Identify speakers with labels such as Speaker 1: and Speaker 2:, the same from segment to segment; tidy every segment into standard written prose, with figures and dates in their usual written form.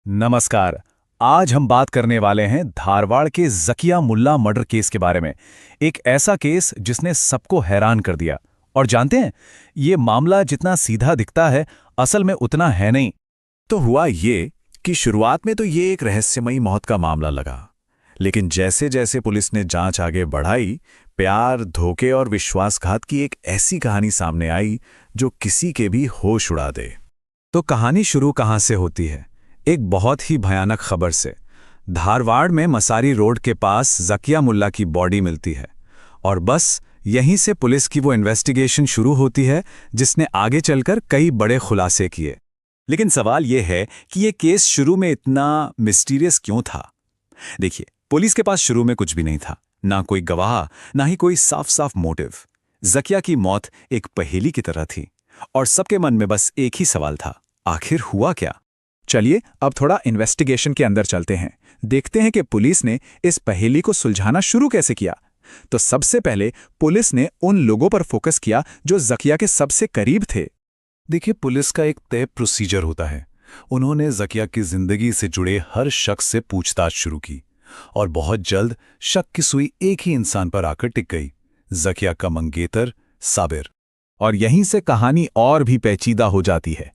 Speaker 1: नमस्कार। आज हम बात करने वाले हैं धारवाड़ के ज़किया मुल्ला मर्डर केस के बारे में। एक ऐसा केस जिसने सबको हैरान कर दिया। और जानते हैं, ये मामला जितना सीधा दिखता है, असल में उतना है नहीं।
Speaker 2: तो हुआ ये कि शुरुआत में तो ये एक रहस्यमयी मौत का मामला लगा, लेकिन जैसे जैसे पुलिस ने जांच आगे बढ़ाई, प्यार, धोखे और विश्वासघात की एक ऐसी कहानी सामने आई जो किसी के भी होश उड़ा दे।
Speaker 3: तो कहानी शुरू कहां से होती है? एक बहुत ही भयानक खबर से। धारवाड़ में मसारी रोड के पास ज़किया मुल्ला की बॉडी मिलती है और बस यहीं से पुलिस की वो इन्वेस्टिगेशन शुरू होती है जिसने आगे चलकर कई बड़े खुलासे किए।
Speaker 2: लेकिन सवाल यह है कि ये केस शुरू में इतना मिस्टीरियस क्यों था? देखिए, पुलिस के पास शुरू में कुछ भी नहीं था, ना कोई गवाह, ना ही कोई साफ साफ मोटिव। ज़किया की मौत एक पहेली की तरह थी और सबके मन में बस एक ही सवाल था, आखिर हुआ क्या?
Speaker 3: चलिए अब थोड़ा इन्वेस्टिगेशन के अंदर चलते हैं, देखते हैं कि पुलिस ने इस पहेली को सुलझाना शुरू कैसे किया। तो सबसे पहले पुलिस ने उन लोगों पर फोकस किया जो ज़किया के सबसे करीब थे।
Speaker 1: देखिए, पुलिस का एक तय प्रोसीजर होता है। उन्होंने ज़किया की जिंदगी से जुड़े हर शख्स से पूछताछ शुरू की और बहुत जल्द शक की सुई एक ही इंसान पर आकर टिक गई, ज़किया का मंगेतर साबिर।
Speaker 3: और यहीं से कहानी और भी पेचीदा हो जाती है।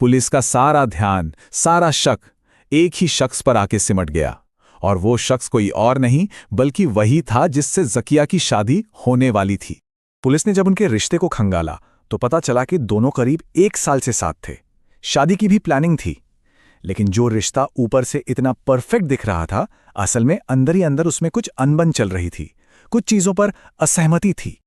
Speaker 3: पुलिस का सारा ध्यान, सारा शक एक ही शख्स पर आके सिमट गया और वो शख्स कोई और नहीं बल्कि वही था जिससे ज़किया की शादी होने वाली थी। पुलिस ने जब उनके रिश्ते को खंगाला तो पता चला कि दोनों करीब 1 साल से साथ थे। शादी की भी प्लानिंग थी, लेकिन जो रिश्ता ऊपर से इतना परफेक्ट दिख रहा था, असल में अंदर ही अंदर उसमें कुछ अनबन चल रही थी, कुछ चीजों पर असहमति थी।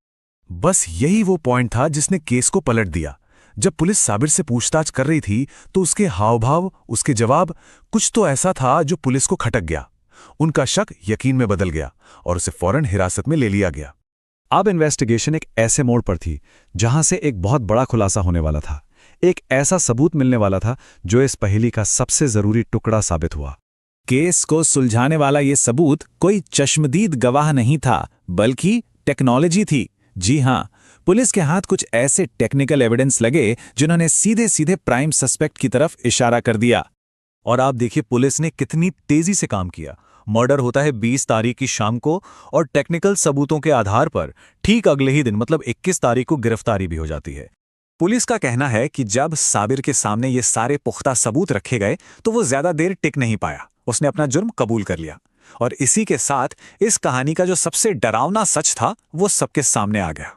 Speaker 2: बस यही वो पॉइंट था जिसने केस को पलट दिया। जब पुलिस साबिर से पूछताछ कर रही थी तो उसके हाव भाव, उसके जवाब, कुछ तो ऐसा था जो पुलिस को खटक गया। उनका शक यकीन में बदल गया और उसे फौरन हिरासत में ले लिया गया।
Speaker 3: अब इन्वेस्टिगेशन एक ऐसे मोड़ पर थी जहां से एक बहुत बड़ा खुलासा होने वाला था। एक ऐसा सबूत मिलने वाला था जो इस पहेली का सबसे जरूरी टुकड़ा साबित हुआ।
Speaker 2: केस को सुलझाने वाला ये सबूत कोई चश्मदीद गवाह नहीं था, बल्कि टेक्नोलॉजी थी। जी हां, पुलिस के हाथ कुछ ऐसे टेक्निकल एविडेंस लगे जिन्होंने सीधे सीधे प्राइम सस्पेक्ट की तरफ इशारा कर दिया।
Speaker 1: और आप देखिए पुलिस ने कितनी तेजी से काम किया। मर्डर होता है 20 तारीख की शाम को और टेक्निकल सबूतों के आधार पर ठीक अगले ही दिन मतलब 21 तारीख को गिरफ्तारी भी हो जाती है।
Speaker 2: पुलिस का कहना है कि जब साबिर के सामने ये सारे पुख्ता सबूत रखे गए तो वो ज्यादा देर टिक नहीं पाया। उसने अपना जुर्म कबूल कर लिया और इसी के साथ इस कहानी का जो सबसे डरावना सच था वो सबके सामने आ गया।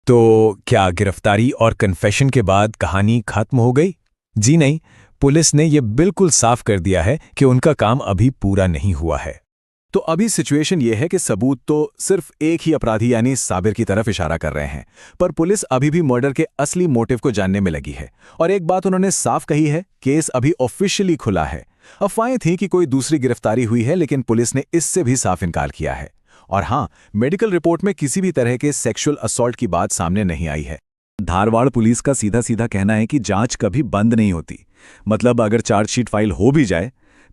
Speaker 3: तो क्या गिरफ्तारी और कन्फेशन के बाद कहानी खत्म हो गई? जी नहीं, पुलिस ने यह बिल्कुल साफ कर दिया है कि उनका काम अभी पूरा नहीं हुआ है।
Speaker 1: तो अभी सिचुएशन यह है कि सबूत तो सिर्फ एक ही अपराधी यानी साबिर की तरफ इशारा कर रहे हैं, पर पुलिस अभी भी मर्डर के असली मोटिव को जानने में लगी है। और एक बात उन्होंने साफ कही है, केस अभी ऑफिशियली खुला है। अफवाहें थी कि कोई दूसरी गिरफ्तारी हुई है, लेकिन पुलिस ने इससे भी साफ इनकार किया है। और हां, मेडिकल रिपोर्ट में किसी भी तरह के सेक्सुअल असॉल्ट की बात सामने नहीं आई है। धारवाड़ पुलिस का सीधा सीधा कहना है कि जांच कभी बंद नहीं होती। मतलब अगर चार्जशीट फाइल हो भी जाए,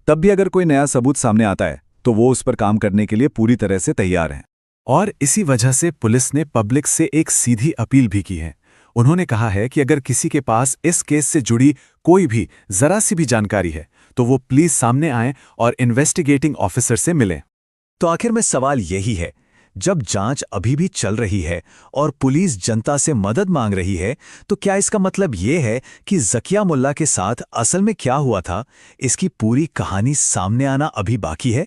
Speaker 1: तब भी अगर कोई नया सबूत सामने आता है तो वो उस पर काम करने के लिए पूरी तरह से तैयार हैं।
Speaker 3: और इसी वजह से पुलिस ने पब्लिक से एक सीधी अपील भी की है। उन्होंने कहा है कि अगर किसी के पास इस केस से जुड़ी कोई भी जरा सी भी जानकारी है तो वो प्लीज सामने आएं और इन्वेस्टिगेटिंग ऑफिसर से मिलें।
Speaker 2: तो आखिर में सवाल यही है, जब जांच अभी भी चल रही है और पुलिस जनता से मदद मांग रही है, तो क्या इसका मतलब ये है कि ज़किया मुल्ला के साथ असल में क्या हुआ था, इसकी पूरी कहानी सामने आना अभी बाकी है?